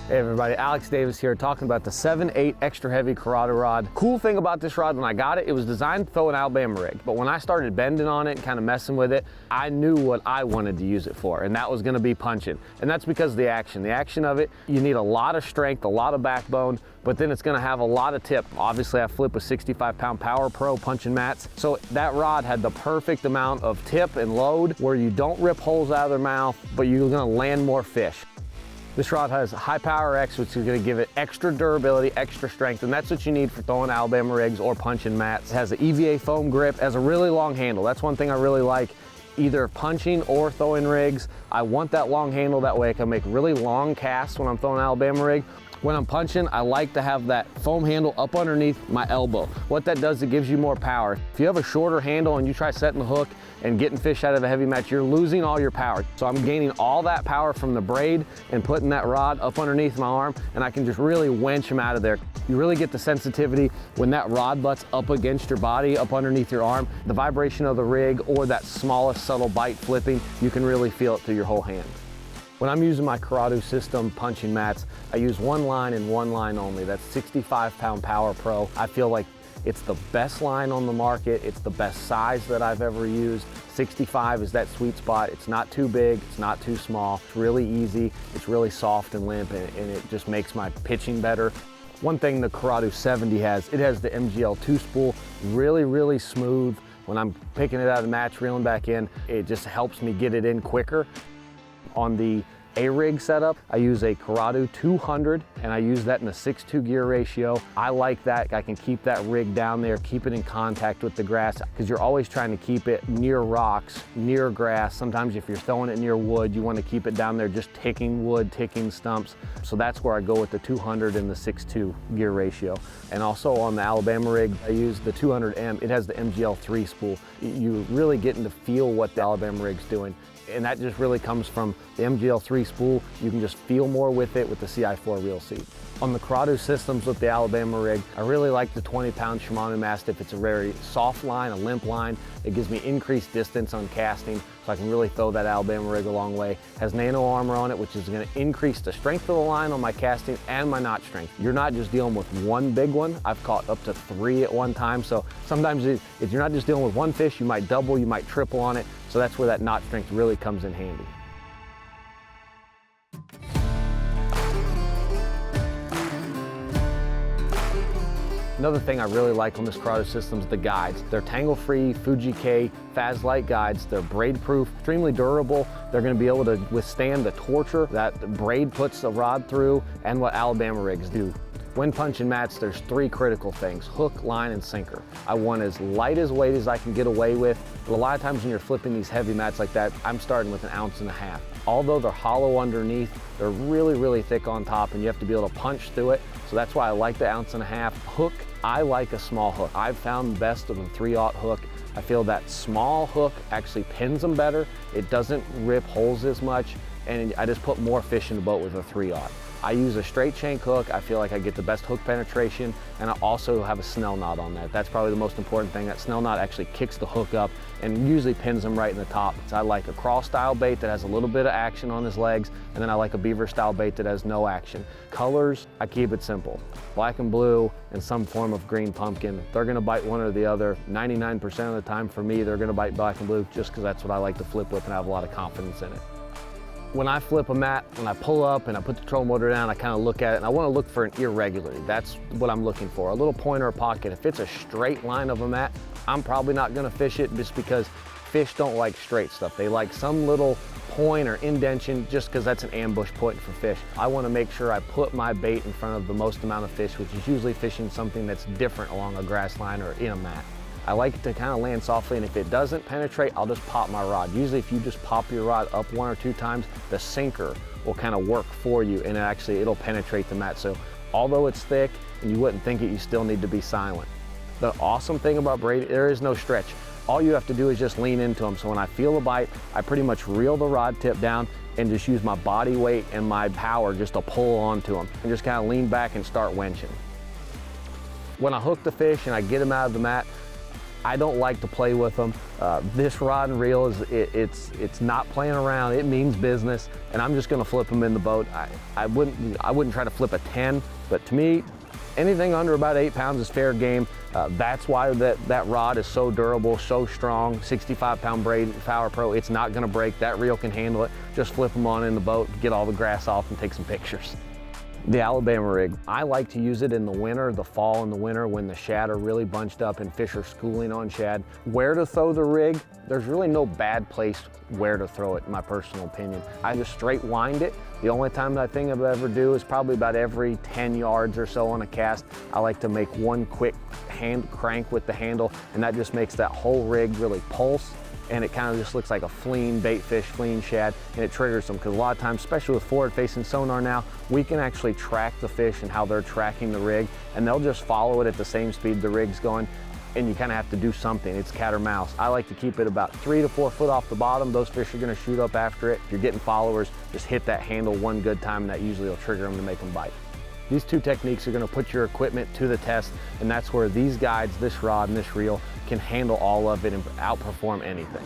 Hey everybody, Alex Davis here talking about the 7/8 extra heavy Curado rod. Cool thing about this rod, when I got it, it was designed to throw an Alabama rig. But when I started bending on it and kind of messing with it, I knew what I wanted to use it for, and that was gonna be punching. And that's because of the action. The action of it, you need a lot of strength, a lot of backbone, but then it's gonna have a lot of tip. Obviously I flip with 65-pound PowerPro punching mats. So that rod had the perfect amount of tip and load where you don't rip holes out of their mouth, but you're gonna land more fish. This rod has high power X, which is gonna give it extra durability, extra strength, and that's what you need for throwing Alabama rigs or punching mats. It has an EVA foam grip, has a really long handle. That's one thing I really like, either punching or throwing rigs. I want that long handle, that way I can make really long casts when I'm throwing an Alabama rig. When I'm punching, I like to have that foam handle up underneath my elbow. What that does, it gives you more power. If you have a shorter handle and you try setting the hook and getting fish out of a heavy match, you're losing all your power. So I'm gaining all that power from the braid and putting that rod up underneath my arm, and I can just really winch them out of there. You really get the sensitivity when that rod butts up against your body, up underneath your arm. The vibration of the rig or that smallest subtle bite flipping, you can really feel it through your whole hand. When I'm using my Curado system punching mats, I use one line and one line only. That's 65-pound PowerPro. I feel like it's the best line on the market. It's the best size that I've ever used. 65 is that sweet spot. It's not too big, it's not too small. It's really easy, it's really soft and limp, and it just makes my pitching better. One thing the Curado 70 has, it has the MGL II Spool, really smooth. When I'm picking it out of the match, reeling back in, it just helps me get it in quicker. On the A-rig setup, I use a Curado 200, and I use that in a 6:2 gear ratio. I like that. I can keep that rig down there, keep it in contact with the grass, because you're always trying to keep it near rocks, near grass. Sometimes if you're throwing it near wood, you want to keep it down there just ticking wood, ticking stumps. So that's where I go with the 200 and the 6:2 gear ratio. And also on the Alabama rig, I use the 200M. It has the MGL III Spool. You're really getting to feel what the Alabama rig's doing. And that just really comes from the MGL III Spool. You can just feel more with it with the CI4 reel seat. On the Curado systems with the Alabama rig, I really like the 20-pound Shimano Mastiff. It's a very soft line, a limp line. It gives me increased distance on casting, so I can really throw that Alabama rig a long way. It has nano armor on it, which is gonna increase the strength of the line on my casting and my knot strength. You're not just dealing with one big one. I've caught up to 3 at one time, so sometimes if you're not just dealing with one fish, you might double, you might triple on it, so that's where that knot strength really comes in handy. Another thing I really like on this Curado system is the guides. They're tangle-free, Fuji-K, Faz-Lite guides. They're braid-proof, extremely durable. They're gonna be able to withstand the torture that the braid puts the rod through and what Alabama rigs do. When punching mats, there's 3 critical things: hook, line, and sinker. I want as light as weight as I can get away with, but a lot of times when you're flipping these heavy mats like that, I'm starting with 1.5 ounces. Although they're hollow underneath, they're really thick on top, and you have to be able to punch through it. So that's why I like the 1.5 ounce. Hook, I like a small hook. I've found best of a 3/0 hook. I feel that small hook actually pins them better. It doesn't rip holes as much, and I just put more fish in the boat with a 3/0. I use a straight shank hook. I feel like I get the best hook penetration, and I also have a snell knot on that. That's probably the most important thing. That snell knot actually kicks the hook up and usually pins them right in the top. So I like a crawl style bait that has a little bit of action on his legs, and then I like a beaver style bait that has no action. Colors, I keep it simple. Black and blue and some form of green pumpkin. They're gonna bite one or the other. 99% of the time for me, they're gonna bite black and blue just because that's what I like to flip with and I have a lot of confidence in it. When I flip a mat, when I pull up and I put the trolling motor down, I kind of look at it and I want to look for an irregularity. That's what I'm looking for, a little point or a pocket. If it's a straight line of a mat, I'm probably not going to fish it just because fish don't like straight stuff. They like some little point or indentation just because that's an ambush point for fish. I want to make sure I put my bait in front of the most amount of fish, which is usually fishing something that's different along a grass line or in a mat. I like to kind of land softly, and if it doesn't penetrate, I'll just pop my rod. Usually if you just pop your rod up 1 or 2 times, the sinker will kind of work for you, and it'll penetrate the mat. So although it's thick and you wouldn't think it, you still need to be silent. The awesome thing about braid, there is no stretch. All you have to do is just lean into them. So when I feel a bite, I pretty much reel the rod tip down and just use my body weight and my power just to pull onto them and just kind of lean back and start winching. When I hook the fish and I get them out of the mat, I don't like to play with them. This rod and reel it's not playing around. It means business, and I'm just gonna flip them in the boat. I wouldn't try to flip a 10, but to me, anything under about 8 pounds is fair game. That's why that rod is so durable, so strong. 65-pound braid PowerPro, it's not gonna break. That reel can handle it. Just flip them on in the boat, get all the grass off, and take some pictures. The Alabama rig, I like to use it in the winter, the fall and the winter when the shad are really bunched up and fish are schooling on shad. Where to throw the rig, there's really no bad place where to throw it, in my personal opinion. I just straight wind it. The only time that thing I've ever do is probably about every 10 yards or so on a cast. I like to make one quick hand crank with the handle, and that just makes that whole rig really pulse. And it kind of just looks like a fleeing bait fish, fleeing shad, and it triggers them, because a lot of times, especially with forward-facing sonar now, we can actually track the fish and how they're tracking the rig, and they'll just follow it at the same speed the rig's going, and you kind of have to do something. It's cat or mouse. I like to keep it about 3 to 4 foot off the bottom. Those fish are gonna shoot up after it. If you're getting followers, just hit that handle one good time, and that usually will trigger them to make them bite. These two techniques are gonna put your equipment to the test, and that's where these guides, this rod and this reel, can handle all of it and outperform anything.